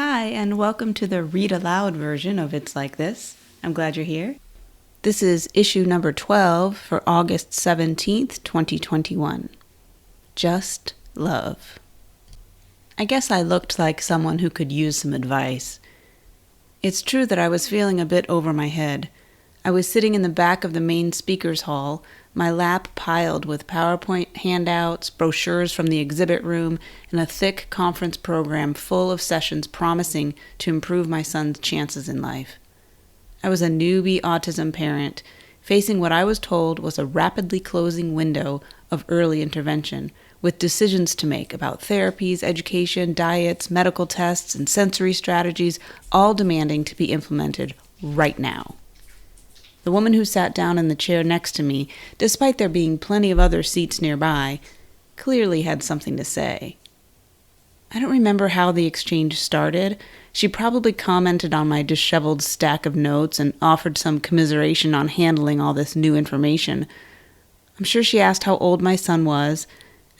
Hi, and welcome to the read aloud version of It's Like This. I'm glad you're here. This is issue number 12 for August 17th, 2021. Just love. I guess I looked like someone who could use some advice. It's true that I was feeling a bit over my head. I was sitting in the back of the main speakers hall, my lap piled with PowerPoint handouts, brochures from the exhibit room, and a thick conference program full of sessions promising to improve my son's chances in life. I was a newbie autism parent, facing what I was told was a rapidly closing window of early intervention, with decisions to make about therapies, education, diets, medical tests, and sensory strategies, all demanding to be implemented right now. The woman who sat down in the chair next to me, despite there being plenty of other seats nearby, clearly had something to say. I don't remember how the exchange started. She probably commented on my disheveled stack of notes and offered some commiseration on handling all this new information. I'm sure she asked how old my son was,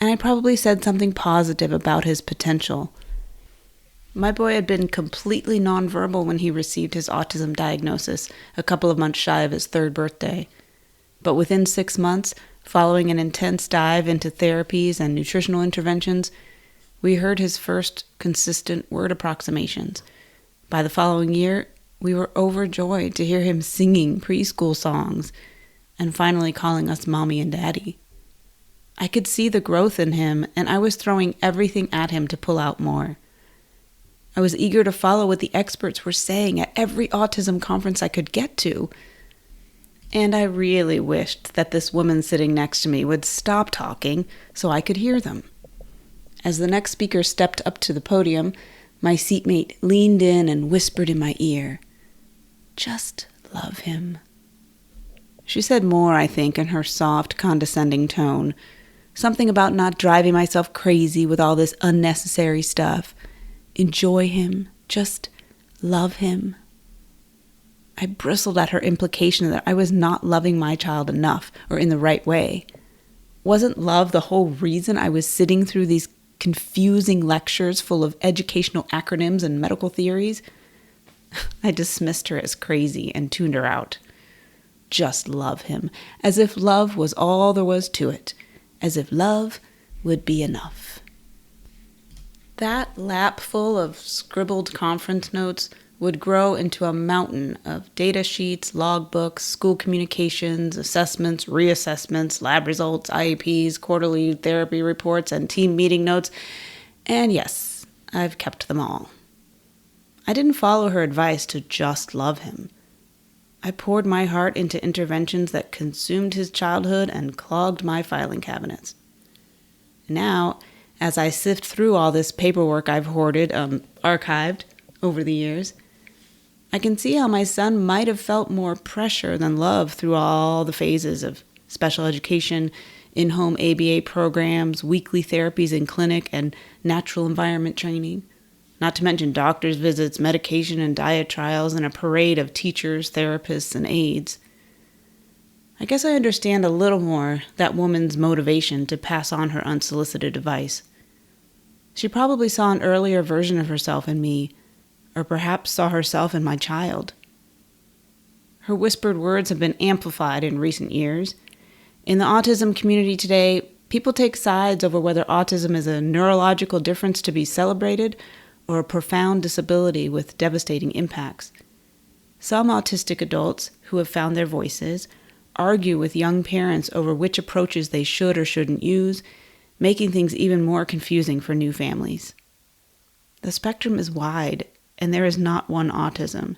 and I probably said something positive about his potential. My boy had been completely nonverbal when he received his autism diagnosis, a couple of months shy of his 3rd birthday. But within 6 months, following an intense dive into therapies and nutritional interventions, we heard his first consistent word approximations. By the following year, we were overjoyed to hear him singing preschool songs and finally calling us mommy and daddy. I could see the growth in him, and I was throwing everything at him to pull out more. I was eager to follow what the experts were saying at every autism conference I could get to. And I really wished that this woman sitting next to me would stop talking so I could hear them. As the next speaker stepped up to the podium, my seatmate leaned in and whispered in my ear, "Just love him." She said more, I think, in her soft, condescending tone. Something about not driving myself crazy with all this unnecessary stuff. Enjoy him. Just love him. I bristled at her implication that I was not loving my child enough or in the right way. Wasn't love the whole reason I was sitting through these confusing lectures full of educational acronyms and medical theories? I dismissed her as crazy and tuned her out. Just love him, as if love was all there was to it, as if love would be enough. That lap full of scribbled conference notes would grow into a mountain of data sheets, logbooks, school communications, assessments, reassessments, lab results, IEPs, quarterly therapy reports, and team meeting notes. And yes, I've kept them all. I didn't follow her advice to just love him. I poured my heart into interventions that consumed his childhood and clogged my filing cabinets. Now, as I sift through all this paperwork I've archived over the years, I can see how my son might have felt more pressure than love through all the phases of special education, in-home ABA programs, weekly therapies in clinic, and natural environment training. Not to mention doctor's visits, medication and diet trials, and a parade of teachers, therapists, and aides. I guess I understand a little more that woman's motivation to pass on her unsolicited advice. She probably saw an earlier version of herself in me, or perhaps saw herself in my child. Her whispered words have been amplified in recent years. In the autism community today, people take sides over whether autism is a neurological difference to be celebrated or a profound disability with devastating impacts. Some autistic adults who have found their voices argue with young parents over which approaches they should or shouldn't use, making things even more confusing for new families. The spectrum is wide, and there is not one autism,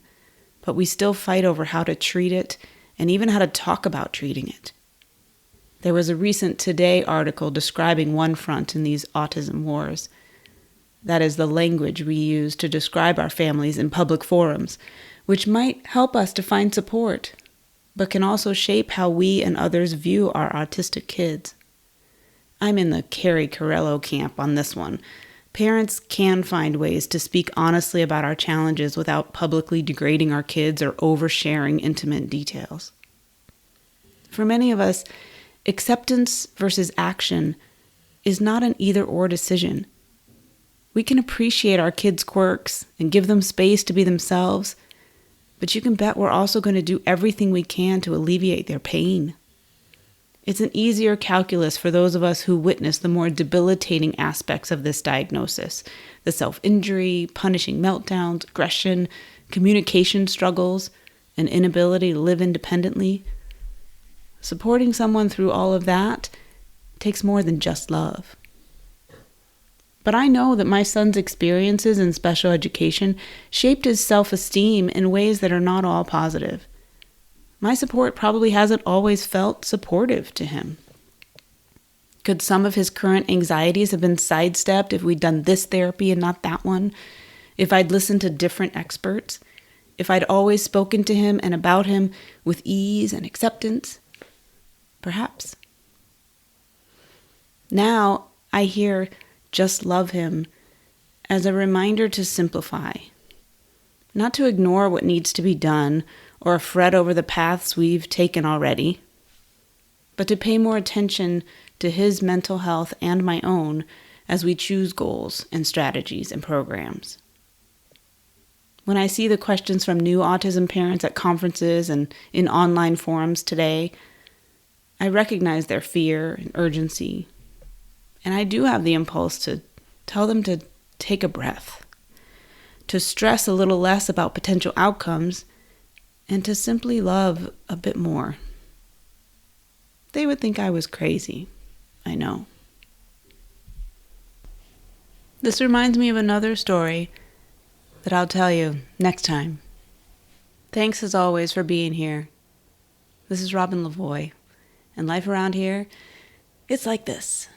but we still fight over how to treat it and even how to talk about treating it. There was a recent Today article describing one front in these autism wars. That is the language we use to describe our families in public forums, which might help us to find support, but can also shape how we and others view our autistic kids. I'm in the Carrie Carello camp on this one. Parents can find ways to speak honestly about our challenges without publicly degrading our kids or oversharing intimate details. For many of us, acceptance versus action is not an either-or decision. We can appreciate our kids' quirks and give them space to be themselves, but you can bet we're also going to do everything we can to alleviate their pain. It's an easier calculus for those of us who witness the more debilitating aspects of this diagnosis, the self-injury, punishing meltdowns, aggression, communication struggles, and inability to live independently. Supporting someone through all of that takes more than just love. But I know that my son's experiences in special education shaped his self-esteem in ways that are not all positive. My support probably hasn't always felt supportive to him. Could some of his current anxieties have been sidestepped if we'd done this therapy and not that one? If I'd listened to different experts? If I'd always spoken to him and about him with ease and acceptance? Perhaps. Now I hear just love him as a reminder to simplify, not to ignore what needs to be done or fret over the paths we've taken already, but to pay more attention to his mental health and my own as we choose goals and strategies and programs. When I see the questions from new autism parents at conferences and in online forums today, I recognize their fear and urgency. And I do have the impulse to tell them to take a breath, to stress a little less about potential outcomes, and to simply love a bit more. They would think I was crazy, I know. This reminds me of another story that I'll tell you next time. Thanks as always for being here. This is Robin Lavoie, and life around here, it's like this.